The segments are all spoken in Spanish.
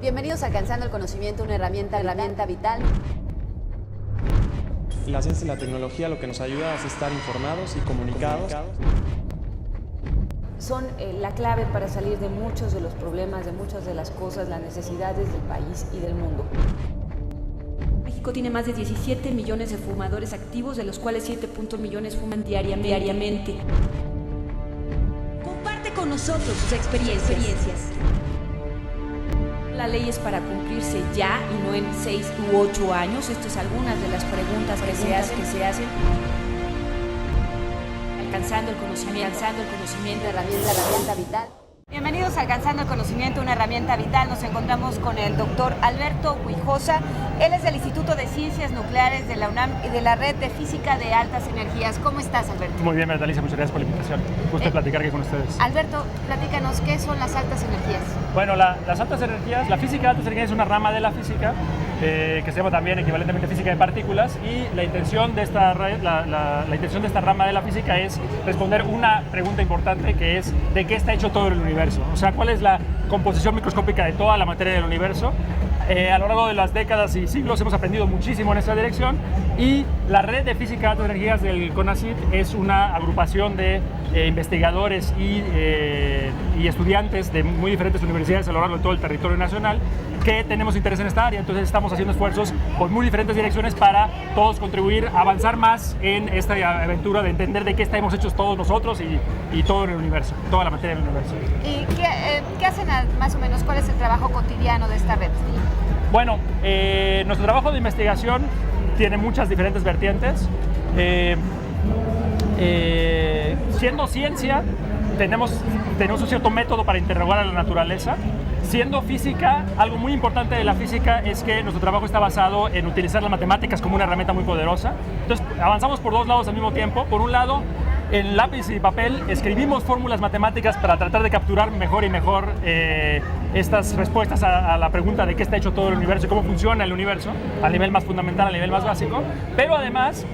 Bienvenidos a Alcanzando el Conocimiento, una herramienta vital. La ciencia y la tecnología lo que nos ayuda es estar informados y comunicados. Son la clave para salir de muchos de los problemas, de muchas de las cosas, las necesidades del país y del mundo. México tiene más de 17 millones de fumadores activos, de los cuales 7 millones fuman diariamente. Comparte con nosotros sus experiencias. La ley es para cumplirse ya y no en 6 u 8 años. Estas son algunas de las preguntas que se hacen. Alcanzando el conocimiento, Herramienta vital. Bienvenidos a Alcanzando el Conocimiento, una herramienta vital. Nos encontramos con el doctor Alberto Huijosa. Él es del Instituto de Ciencias Nucleares de la UNAM y de la Red de Física de Altas Energías. ¿Cómo estás, Alberto? Muy bien, Bertalicia, muchas gracias por la invitación. Gusto platicar aquí con ustedes. Alberto, platícanos, ¿qué son las altas energías? Bueno, las altas energías, la física de altas energías es una rama de la física que se llama también equivalentemente física de partículas, y la intención de esta rama de la física es responder una pregunta importante, que es ¿de qué está hecho todo el universo? O sea, ¿cuál es la composición microscópica de toda la materia del universo? A lo largo de las décadas y siglos hemos aprendido muchísimo en esa dirección, y la Red de Física de Altas Energías del CONACYT es una agrupación de investigadores y estudiantes de muy diferentes universidades a lo largo de todo el territorio nacional que tenemos interés en esta área. Entonces estamos haciendo esfuerzos por muy diferentes direcciones para todos contribuir a avanzar más en esta aventura de entender de qué estamos hechos todos nosotros y todo en el universo, toda la materia del universo. ¿Y qué hacen más o menos? ¿Cuál es el trabajo cotidiano de esta red? Bueno, nuestro trabajo de investigación tiene muchas diferentes vertientes. Siendo ciencia, tenemos un cierto método para interrogar a la naturaleza. Siendo física, algo muy importante de la física es que nuestro trabajo está basado en utilizar las matemáticas como una herramienta muy poderosa. Entonces, avanzamos por dos lados al mismo tiempo. Por un lado, en lápiz y papel escribimos fórmulas matemáticas para tratar de capturar mejor y mejor estas respuestas a la pregunta de qué está hecho todo el universo y cómo funciona el universo, a nivel más fundamental, a nivel más básico. Pero además,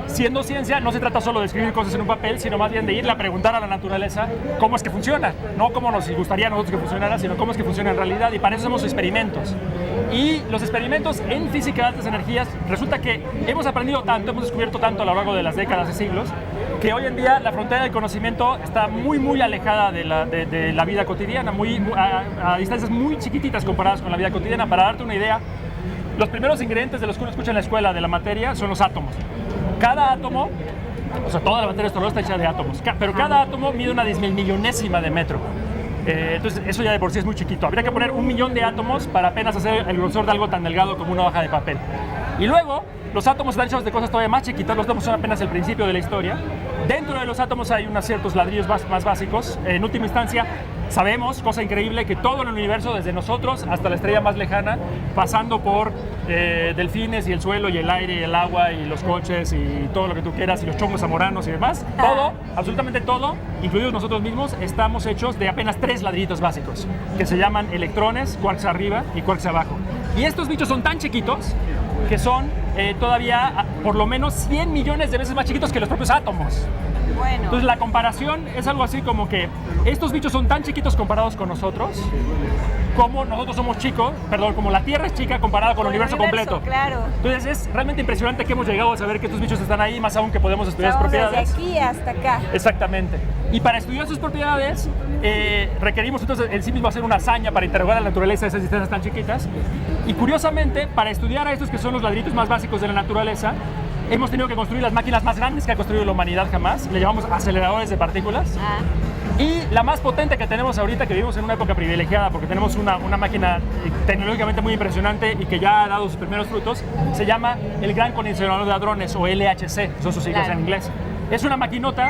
siendo ciencia, no se trata solo de escribir cosas en un papel, sino más bien de irle a preguntar a la naturaleza cómo es que funciona, no cómo nos gustaría a nosotros que funcionara, sino cómo es que funciona en realidad, y para eso hacemos experimentos. Y los experimentos en física de altas energías, resulta que hemos aprendido tanto, hemos descubierto tanto a lo largo de las décadas y siglos, que hoy en día la frontera del conocimiento está muy alejada de la vida cotidiana, a distancias muy chiquititas comparadas con la vida cotidiana. Para darte una idea, los primeros ingredientes de los que uno escucha en la escuela de la materia son los átomos. Cada átomo, o sea, toda la materia está hecha de átomos, pero cada átomo mide una 10.000 de metro. Entonces eso ya de por sí es muy chiquito. Habría que poner 1 millón de átomos para apenas hacer el grosor de algo tan delgado como una hoja de papel. Y luego, los átomos están hechos de cosas todavía más chiquitas. Los átomos son apenas el principio de la historia. Dentro de los átomos hay unos ciertos ladrillos más básicos. En última instancia, sabemos, cosa increíble, que todo en el universo, desde nosotros hasta la estrella más lejana, pasando por delfines y el suelo y el aire y el agua y los coches y todo lo que tú quieras y los chongos zamoranos y demás, todo, absolutamente todo, incluidos nosotros mismos, estamos hechos de apenas 3 ladrillitos básicos, que se llaman electrones, quarks arriba y quarks abajo. Y estos bichos son tan chiquitos que son todavía por lo menos 100 millones de veces más chiquitos que los propios átomos. Bueno. Entonces la comparación es algo así como que estos bichos son tan chiquitos comparados con nosotros, como nosotros somos chicos, como la Tierra es chica comparada con el universo completo. Claro. Entonces es realmente impresionante que hemos llegado a saber que estos bichos están ahí, más aún que podemos estudiar sus propiedades. Desde aquí hasta acá. Exactamente. Y para estudiar sus propiedades requerimos entonces en sí mismo hacer una hazaña para interrogar a la naturaleza de esas distancias tan chiquitas. Y curiosamente, para estudiar a estos que son los ladrillitos más básicos de la naturaleza, hemos tenido que construir las máquinas más grandes que ha construido la humanidad jamás. Le llamamos aceleradores de partículas. Y la más potente que tenemos ahorita, que vivimos en una época privilegiada porque tenemos una máquina tecnológicamente muy impresionante y que ya ha dado sus primeros frutos, se llama el Gran Colisionador de Hadrones, o LHC, son sus siglas en inglés. Es una maquinota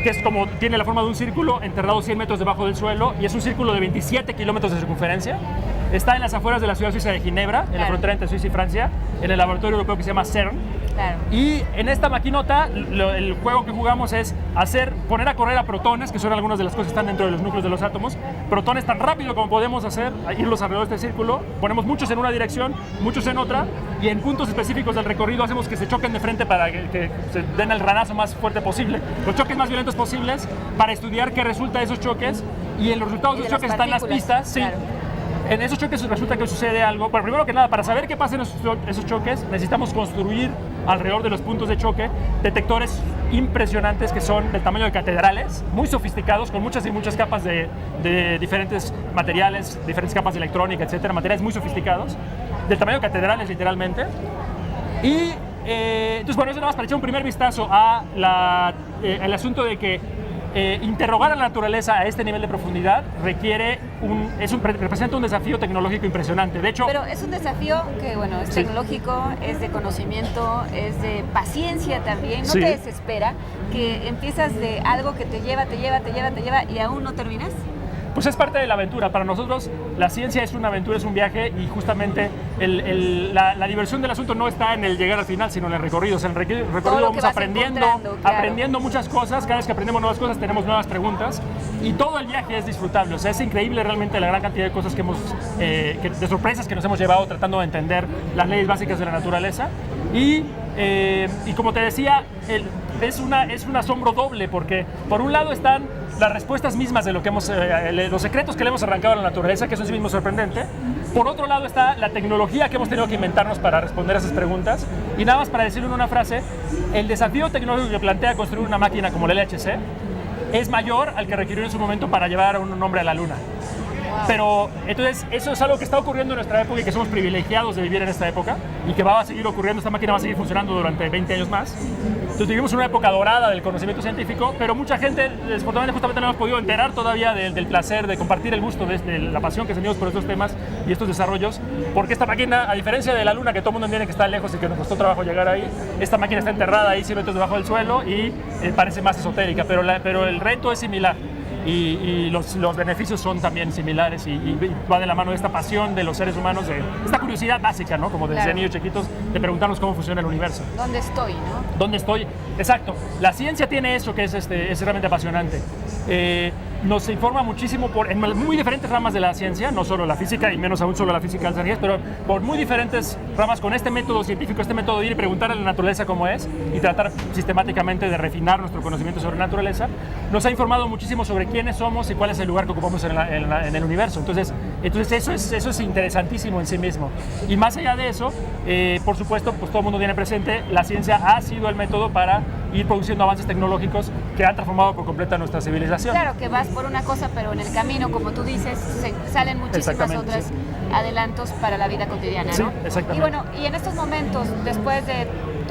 que es como, tiene la forma de un círculo enterrado 100 metros debajo del suelo, y es un círculo de 27 kilómetros de circunferencia. Está en las afueras de la ciudad suiza de Ginebra, en la frontera entre Suiza y Francia, en el laboratorio europeo que se llama CERN. Claro. Y en esta maquinota, el juego que jugamos es poner a correr a protones, que son algunas de las cosas que están dentro de los núcleos de los átomos, protones tan rápido como podemos hacer, irlos alrededor de este círculo. Ponemos muchos en una dirección, muchos en otra, y en puntos específicos del recorrido hacemos que se choquen de frente para que se den el ranazo más fuerte posible, los choques más violentos posibles, para estudiar qué resulta de esos choques, y en los resultados de esos choques están las pistas. Sí. En esos choques resulta que sucede algo. Bueno, primero que nada, para saber qué pasa en esos choques, necesitamos construir alrededor de los puntos de choque detectores impresionantes que son del tamaño de catedrales, muy sofisticados, con muchas y muchas capas de diferentes materiales, diferentes capas de electrónica, etcétera, materiales muy sofisticados, del tamaño de catedrales literalmente. Y entonces, bueno, eso nada más para echar un primer vistazo a el asunto de que interrogar a la naturaleza a este nivel de profundidad representa un desafío tecnológico impresionante. De hecho, pero es un desafío que, bueno, es tecnológico, es de conocimiento, es de paciencia también. ¿No te desespera que empiezas de algo que te lleva y aún no terminas? Pues es parte de la aventura. Para nosotros la ciencia es una aventura, es un viaje, y justamente la diversión del asunto no está en el llegar al final, sino en el recorrido. O sea, en el recorrido vamos aprendiendo muchas cosas. Cada vez que aprendemos nuevas cosas tenemos nuevas preguntas, y todo el viaje es disfrutable. O sea, es increíble realmente la gran cantidad de cosas de sorpresas que nos hemos llevado tratando de entender las leyes básicas de la naturaleza. Y como te decía, es un asombro doble, porque por un lado están las respuestas mismas de lo que los secretos que le hemos arrancado a la naturaleza, que eso es sí mismo sorprendente. Por otro lado está la tecnología que hemos tenido que inventarnos para responder a esas preguntas. Y nada más para decirlo en una frase, el desafío tecnológico que plantea construir una máquina como el LHC es mayor al que requirió en su momento para llevar a un hombre a la luna. Pero entonces eso es algo que está ocurriendo en nuestra época y que somos privilegiados de vivir en esta época, y que va a seguir ocurriendo. Esta máquina va a seguir funcionando durante 20 años más. Entonces vivimos una época dorada del conocimiento científico, pero mucha gente, desafortunadamente, justamente no hemos podido enterar todavía del placer de compartir el gusto, de la pasión que sentimos por estos temas y estos desarrollos, porque esta máquina, a diferencia de la luna, que todo el mundo entiende que está lejos y que nos costó trabajo llegar ahí, esta máquina está enterrada ahí 100 metros debajo del suelo y parece más esotérica, pero el reto es similar. Y los beneficios son también similares, y va de la mano de esta pasión de los seres humanos, de esta curiosidad básica, ¿no? Como desde niños chiquitos, de preguntarnos cómo funciona el universo. ¿Dónde estoy, no? ¿Dónde estoy? Exacto. La ciencia tiene eso que es realmente apasionante. Nos informa muchísimo en muy diferentes ramas de la ciencia, no solo la física y menos aún solo la física de las energías, pero por muy diferentes ramas, con este método científico, este método de ir y preguntar a la naturaleza cómo es y tratar sistemáticamente de refinar nuestro conocimiento sobre la naturaleza. Nos ha informado muchísimo sobre quiénes somos y cuál es el lugar que ocupamos en el universo. Entonces eso es interesantísimo en sí mismo. Y más allá de eso, por supuesto, pues todo el mundo tiene presente, la ciencia ha sido el método para ir produciendo avances tecnológicos que han transformado por completo nuestra civilización. Claro que vas por una cosa, pero en el camino, como tú dices, salen muchísimas otras adelantos para la vida cotidiana, ¿no? Sí, exactamente. Y bueno, y en estos momentos, después de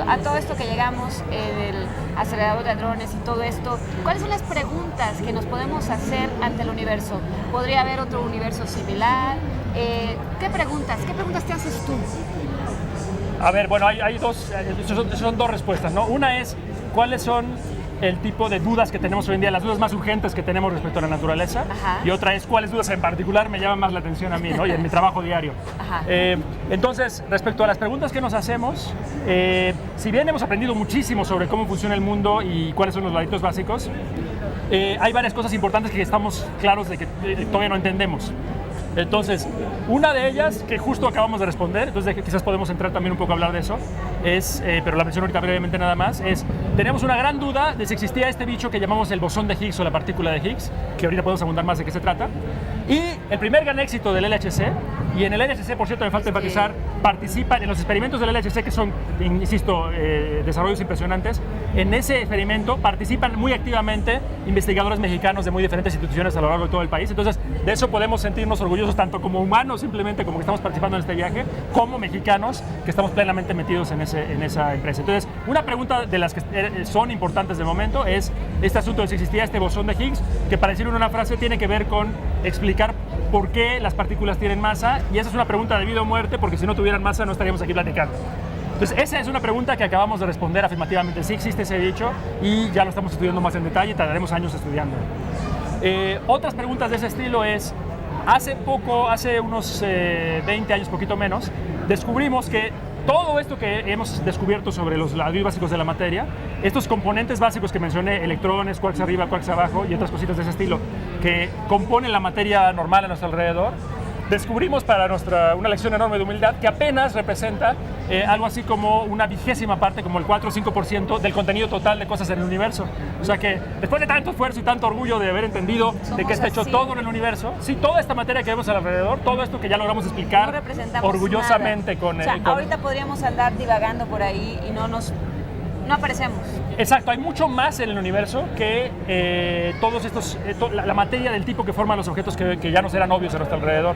a todo esto que llegamos, el acelerador de drones y todo esto, ¿cuáles son las preguntas que nos podemos hacer ante el universo? ¿Podría haber otro universo similar? ¿Qué preguntas te haces tú? A ver, bueno, hay son dos respuestas, ¿no? Una es, ¿cuáles son el tipo de dudas que tenemos hoy en día, las dudas más urgentes que tenemos respecto a la naturaleza? Ajá. Y otra es, ¿cuáles dudas en particular me llaman más la atención a mí, ¿no? Y en mi trabajo diario. Ajá. Entonces, respecto a las preguntas que nos hacemos, si bien hemos aprendido muchísimo sobre cómo funciona el mundo y cuáles son los laditos básicos, hay varias cosas importantes que estamos claros de que todavía no entendemos. Entonces, una de ellas, que justo acabamos de responder, entonces quizás podemos entrar también un poco a hablar de eso, pero la menciono ahorita brevemente nada más, tenemos una gran duda de si existía este bicho que llamamos el bosón de Higgs o la partícula de Higgs, que ahorita podemos abundar más de qué se trata. Y el primer gran éxito del LHC, y en el LHC, por cierto, me falta enfatizar, participan en los experimentos del LHC, que son, insisto, desarrollos impresionantes. En ese experimento participan muy activamente investigadores mexicanos de muy diferentes instituciones a lo largo de todo el país. Entonces, de eso podemos sentirnos orgullosos, tanto como humanos, simplemente como que estamos participando en este viaje, como mexicanos que estamos plenamente metidos en esa empresa. Entonces, una pregunta de las que son importantes de momento es este asunto de si existía este bosón de Higgs, que para decirlo en una frase tiene que ver con explicar por qué las partículas tienen masa, y esa es una pregunta de vida o muerte, porque si no tuvieran masa no estaríamos aquí platicando. Entonces, esa es una pregunta que acabamos de responder afirmativamente. Sí existe ese dicho y ya lo estamos estudiando más en detalle y tardaremos años estudiando. Otras preguntas de ese estilo es, hace unos 20 años, poquito menos, descubrimos que todo esto que hemos descubierto sobre los ladrillos básicos de la materia, estos componentes básicos que mencioné, electrones, quarks arriba, quarks abajo y otras cositas de ese estilo, que componen la materia normal a nuestro alrededor, descubrimos para una lección enorme de humildad que apenas representa algo así como una 20ª parte, como el 4 o 5% del contenido total de cosas en el universo. O sea que después de tanto esfuerzo y tanto orgullo de haber entendido de que está hecho todo en el universo, sí, toda esta materia que vemos alrededor, todo esto que ya logramos explicar orgullosamente con... ahorita podríamos andar divagando por ahí y no aparecemos. Exacto, hay mucho más en el universo que todos estos, la materia del tipo que forman los objetos que ya nos eran obvios a nuestro alrededor.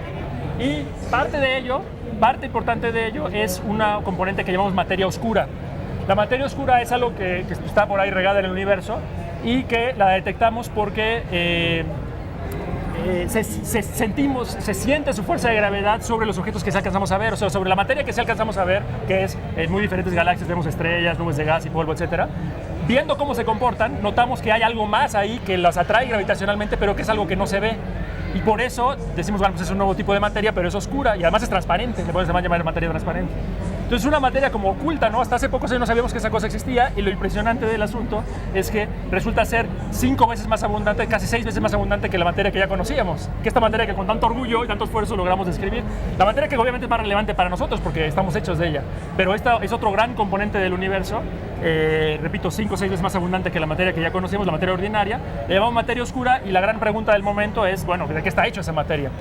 Y parte importante de ello es una componente que llamamos materia oscura. La materia oscura es algo que está por ahí regada en el universo y que la detectamos porque se siente su fuerza de gravedad sobre los objetos que sí alcanzamos a ver, o sea, sobre la materia que sí alcanzamos a ver, que es en muy diferentes galaxias, vemos estrellas, nubes de gas y polvo, etcétera. Viendo cómo se comportan, notamos que hay algo más ahí que las atrae gravitacionalmente, pero que es algo que no se ve. Y por eso decimos, bueno, pues es un nuevo tipo de materia, pero es oscura y además es transparente, le podemos llamar materia transparente. Entonces es una materia como oculta, ¿no? Hasta hace pocos años no sabíamos que esa cosa existía y lo impresionante del asunto es que resulta ser 5 veces más abundante, casi 6 veces más abundante que la materia que ya conocíamos. Que esta materia que con tanto orgullo y tanto esfuerzo logramos describir. La materia que obviamente es más relevante para nosotros porque estamos hechos de ella, pero esta es otro gran componente del universo, repito, 5 o 6 veces más abundante que la materia que ya conocemos, la materia ordinaria. Le llamamos materia oscura y la gran pregunta del momento es, bueno, ¿de qué está hecho esa materia?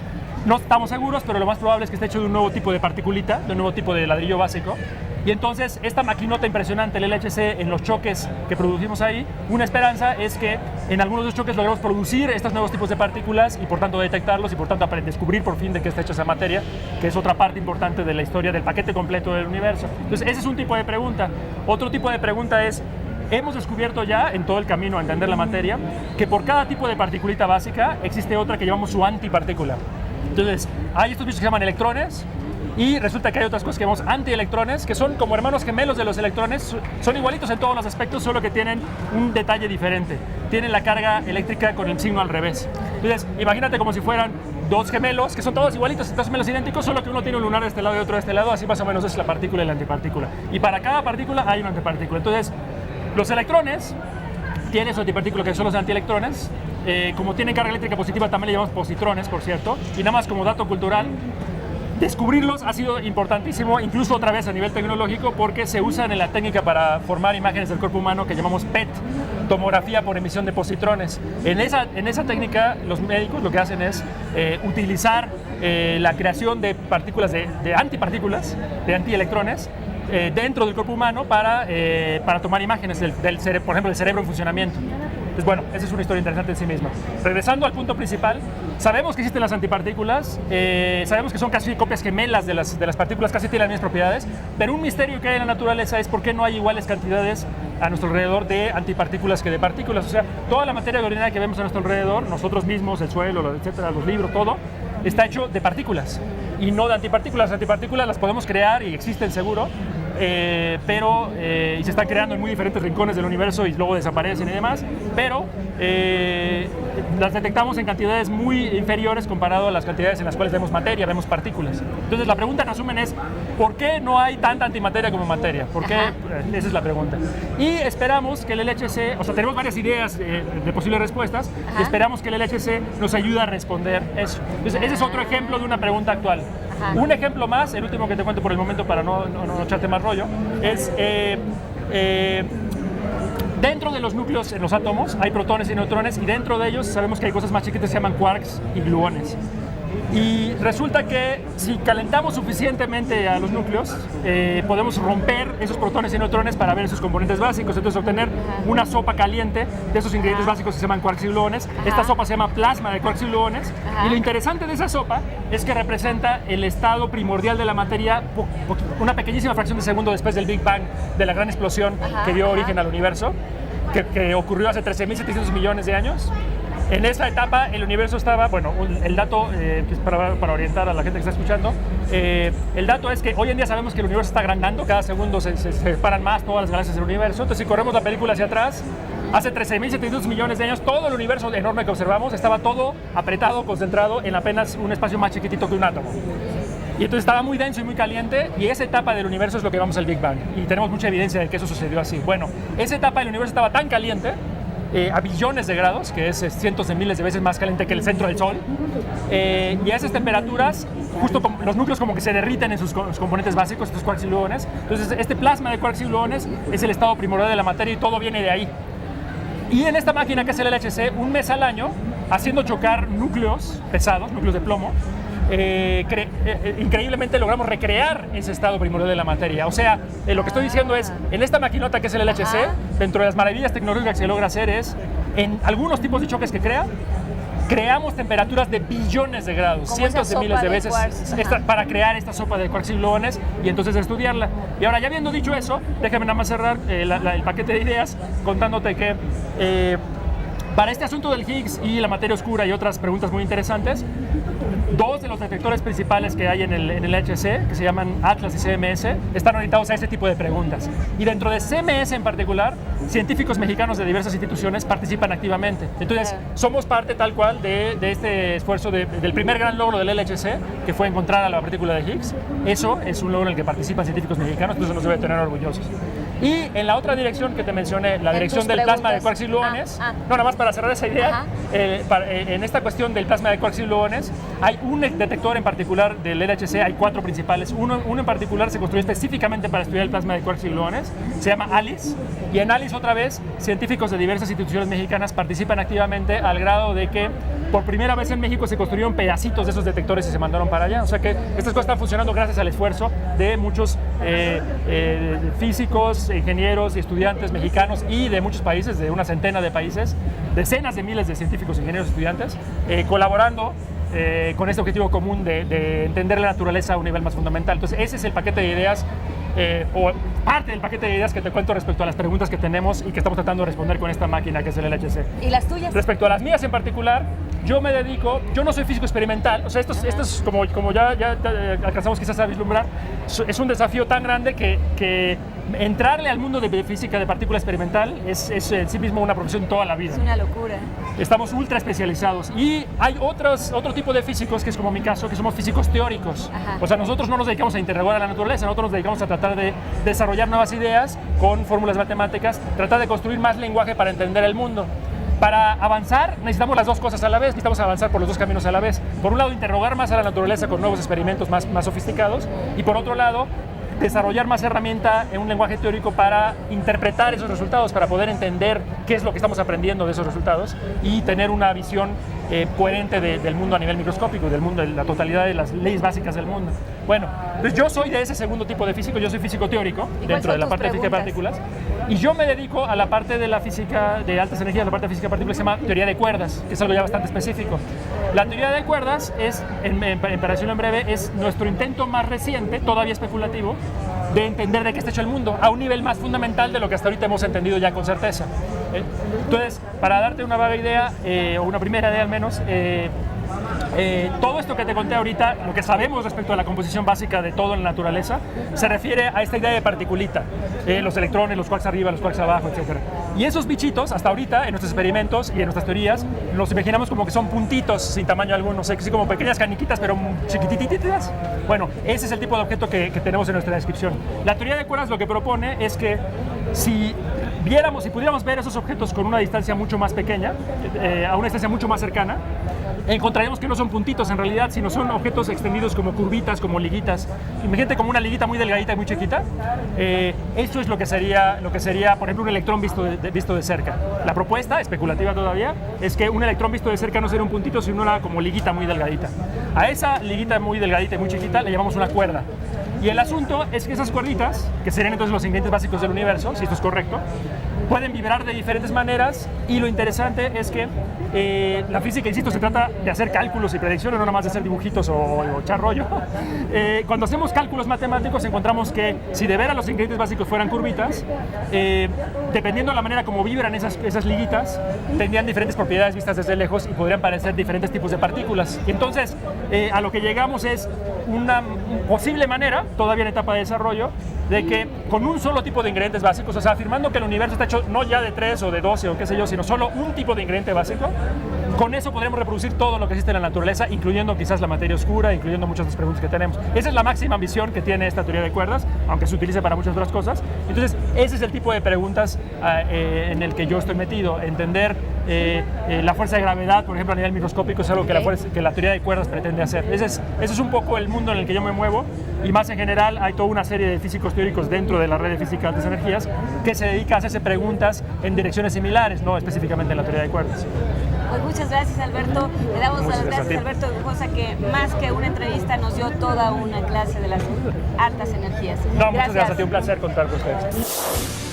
No estamos seguros, pero lo más probable es que esté hecho de un nuevo tipo de particulita, de un nuevo tipo de ladrillo básico. Y entonces, esta maquinota impresionante, el LHC, en los choques que producimos ahí, una esperanza es que en algunos de los choques logremos producir estos nuevos tipos de partículas y por tanto detectarlos y por tanto descubrir por fin de qué está hecha esa materia, que es otra parte importante de la historia del paquete completo del universo. Entonces, ese es un tipo de pregunta. Otro tipo de pregunta es, hemos descubierto ya en todo el camino a entender la materia que por cada tipo de particulita básica existe otra que llamamos su antipartícula. Entonces, hay estos bichos que se llaman electrones y resulta que hay otras cosas que llamamos antielectrones, que son como hermanos gemelos de los electrones, son igualitos en todos los aspectos, solo que tienen un detalle diferente. Tienen la carga eléctrica con el signo al revés. Entonces, imagínate como si fueran dos gemelos, que son todos igualitos, dos gemelos idénticos, solo que uno tiene un lunar de este lado y otro de este lado, así más o menos es la partícula y la antipartícula. Y para cada partícula hay una antipartícula. Entonces, los electrones tienen su antipartícula, que son los antielectrones. Como tienen carga eléctrica positiva, también le llamamos positrones, por cierto. Y nada más como dato cultural, descubrirlos ha sido importantísimo, incluso otra vez a nivel tecnológico, porque se usan en la técnica para formar imágenes del cuerpo humano que llamamos PET, tomografía por emisión de positrones. En esa técnica, los médicos lo que hacen es utilizar la creación de partículas, de antipartículas, de antielectrones, dentro del cuerpo humano para tomar imágenes del cerebro, por ejemplo, del cerebro en funcionamiento. Pues bueno, esa es una historia interesante en sí misma. Regresando al punto principal, sabemos que existen las antipartículas, sabemos que son casi copias gemelas de las partículas, casi tienen las mismas propiedades, pero un misterio que hay en la naturaleza es por qué no hay iguales cantidades a nuestro alrededor de antipartículas que de partículas. O sea, toda la materia ordinaria que vemos a nuestro alrededor, nosotros mismos, el suelo, etcétera, los libros, todo, está hecho de partículas y no de antipartículas. Las antipartículas las podemos crear y existen seguro, pero y se están creando en muy diferentes rincones del universo y luego desaparecen y demás, pero las detectamos en cantidades muy inferiores comparado a las cantidades en las cuales vemos materia, vemos partículas. Entonces la pregunta en resumen es, ¿por qué no hay tanta antimateria como materia? ¿Por qué? Esa es la pregunta. Y esperamos que el LHC, o sea, tenemos varias ideas de posibles respuestas, y esperamos que el LHC nos ayude a responder eso. Entonces ese es otro ejemplo de una pregunta actual. Un ejemplo más, el último que te cuento por el momento para no echarte más rollo, es dentro de los núcleos en los átomos hay protones y neutrones y dentro de ellos sabemos que hay cosas más chiquitas que se llaman quarks y gluones. Y resulta que si calentamos suficientemente a los núcleos, podemos romper esos protones y neutrones para ver sus componentes básicos, entonces obtener una sopa caliente de esos ingredientes básicos que se llaman quarks y gluones. Esta sopa se llama plasma de quarks y gluones, y lo interesante de esa sopa es que representa el estado primordial de la materia, una pequeñísima fracción de segundo después del Big Bang, de la gran explosión que dio origen al universo, que ocurrió hace 13.700 millones de años. En esa etapa el universo estaba, bueno, el dato, para orientar a la gente que está escuchando, el dato es que hoy en día sabemos que el universo está agrandando, cada segundo se separan más todas las galaxias del universo. Entonces si corremos la película hacia atrás, hace 13.700 millones de años, todo el universo enorme que observamos estaba todo apretado, concentrado en apenas un espacio más chiquitito que un átomo. Y entonces estaba muy denso y muy caliente, y esa etapa del universo es lo que llamamos el Big Bang. Y tenemos mucha evidencia de que eso sucedió así. Bueno, esa etapa del universo estaba tan caliente a billones de grados, que es cientos de miles de veces más caliente que el centro del Sol. Y a esas temperaturas, justo como los núcleos como que se derriten en sus componentes básicos, estos quarks y gluones. Entonces, este plasma de quarks y gluones es el estado primordial de la materia y todo viene de ahí. Y en esta máquina que es el LHC, un mes al año, haciendo chocar núcleos pesados, núcleos de plomo, increíblemente logramos recrear ese estado primordial de la materia. O sea, lo que estoy diciendo es, en esta maquinota que es el LHC, dentro de las maravillas tecnológicas que se logra hacer es, en algunos tipos de choques que creamos temperaturas de billones de grados, cientos de miles de veces para crear esta sopa de quarks y gluones y entonces estudiarla. Y ahora, ya habiendo dicho eso, déjame nada más cerrar el paquete de ideas contándote que para este asunto del Higgs y la materia oscura y otras preguntas muy interesantes, dos de los detectores principales que hay en el LHC, que se llaman Atlas y CMS, están orientados a este tipo de preguntas. Y dentro de CMS en particular, científicos mexicanos de diversas instituciones participan activamente. Entonces, somos parte tal cual de este esfuerzo del primer gran logro del LHC, que fue encontrar a la partícula de Higgs. Eso es un logro en el que participan científicos mexicanos, entonces nos debe tener orgullosos. Y en la otra dirección que te mencioné, la dirección del plasma de quarks y gluones, no, nada más para cerrar esa idea, en esta cuestión del plasma de quarks y gluones, hay un detector en particular del LHC, hay 4 principales. Uno en particular se construyó específicamente para estudiar el plasma de quarks y gluones, se llama ALICE, y en ALICE otra vez científicos de diversas instituciones mexicanas participan activamente al grado de que por primera vez en México se construyeron pedacitos de esos detectores y se mandaron para allá. O sea que estas cosas están funcionando gracias al esfuerzo de muchos físicos, ingenieros y estudiantes mexicanos y de muchos países, de una centena de países, decenas de miles de científicos, ingenieros y estudiantes, colaborando con este objetivo común de entender la naturaleza a un nivel más fundamental. Entonces, ese es el paquete de ideas, o parte del paquete de ideas que te cuento respecto a las preguntas que tenemos y que estamos tratando de responder con esta máquina que es el LHC. ¿Y las tuyas? Respecto a las mías en particular, yo no soy físico experimental, o sea, esto es como ya alcanzamos quizás a vislumbrar, es un desafío tan grande que entrarle al mundo de física de partícula experimental es en sí mismo una profesión toda la vida. Es una locura. Estamos ultra especializados y hay otro tipo de físicos, que es como mi caso, que somos físicos teóricos. O sea, nosotros no nos dedicamos a interrogar a la naturaleza, nosotros nos dedicamos a tratar de desarrollar nuevas ideas con fórmulas matemáticas, tratar de construir más lenguaje para entender el mundo. Para avanzar necesitamos las dos cosas a la vez, necesitamos avanzar por los dos caminos a la vez. Por un lado, interrogar más a la naturaleza con nuevos experimentos más sofisticados, y por otro lado, desarrollar más herramienta en un lenguaje teórico para interpretar esos resultados, para poder entender qué es lo que estamos aprendiendo de esos resultados y tener una visión coherente del mundo a nivel microscópico, del mundo, de la totalidad de las leyes básicas del mundo. Bueno, pues yo soy de ese segundo tipo de físico, yo soy físico teórico dentro de la parte de física de partículas, y yo me dedico a la parte de la física de altas energías, la parte de física de partículas se llama teoría de cuerdas, que es algo ya bastante específico. La teoría de cuerdas es, para decirlo en breve, es nuestro intento más reciente, todavía especulativo, de entender de qué está hecho el mundo a un nivel más fundamental de lo que hasta ahorita hemos entendido ya con certeza. Entonces, para darte una vaga idea, o una primera idea al menos, todo esto que te conté ahorita, lo que sabemos respecto a la composición básica de todo en la naturaleza, se refiere a esta idea de particulita, los electrones, los quarks arriba, los quarks abajo, etc. Y esos bichitos, hasta ahorita, en nuestros experimentos y en nuestras teorías, los imaginamos como que son puntitos sin tamaño alguno, así como pequeñas caniquitas, pero chiquitititas. Bueno, ese es el tipo de objeto que tenemos en nuestra descripción. La teoría de cuerdas lo que propone es que si pudiéramos ver esos objetos con una distancia mucho más pequeña, a una distancia mucho más cercana, encontraríamos que no son puntitos en realidad, sino son objetos extendidos como curvitas, como liguitas. Imagínate como una liguita muy delgadita y muy chiquita. Eso es lo que sería, por ejemplo, un electrón visto de cerca. La propuesta, especulativa todavía, es que un electrón visto de cerca no sería un puntito, sino una como liguita muy delgadita. A esa liguita muy delgadita y muy chiquita le llamamos una cuerda. Y el asunto es que esas cuerditas, que serían entonces los ingredientes básicos del universo, si esto es correcto, pueden vibrar de diferentes maneras, y lo interesante es que la física, insisto, se trata de hacer cálculos y predicciones, no nada más de hacer dibujitos o echar rollo. Cuando hacemos cálculos matemáticos encontramos que si de veras los ingredientes básicos fueran curvitas, dependiendo de la manera como vibran esas liguitas, tendrían diferentes propiedades vistas desde lejos y podrían parecer diferentes tipos de partículas. Y entonces, a lo que llegamos es una posible manera, todavía en etapa de desarrollo, de que con un solo tipo de ingredientes básicos, o sea, afirmando que el universo está hecho no ya de 3 o de 12 o qué sé yo, sino solo un tipo de ingrediente básico, con eso podremos reproducir todo lo que existe en la naturaleza, incluyendo quizás la materia oscura, incluyendo muchas de las preguntas que tenemos. Esa es la máxima ambición que tiene esta teoría de cuerdas, aunque se utilice para muchas otras cosas. Entonces, ese es el tipo de preguntas en el que yo estoy metido. Entender la fuerza de gravedad, por ejemplo, a nivel microscópico, es algo que la teoría de cuerdas pretende hacer. Ese es un poco el mundo en el que yo me muevo, y más en general hay toda una serie de físicos teóricos dentro de la red de física de altas energías que se dedica a hacerse preguntas en direcciones similares, no específicamente en la teoría de cuerdas. Pues muchas gracias, Alberto. Le damos Muchas las gracias a Alberto Guijosa, que más que una entrevista nos dio toda una clase de las altas energías. No, muchas gracias a ti, un placer contar con ustedes.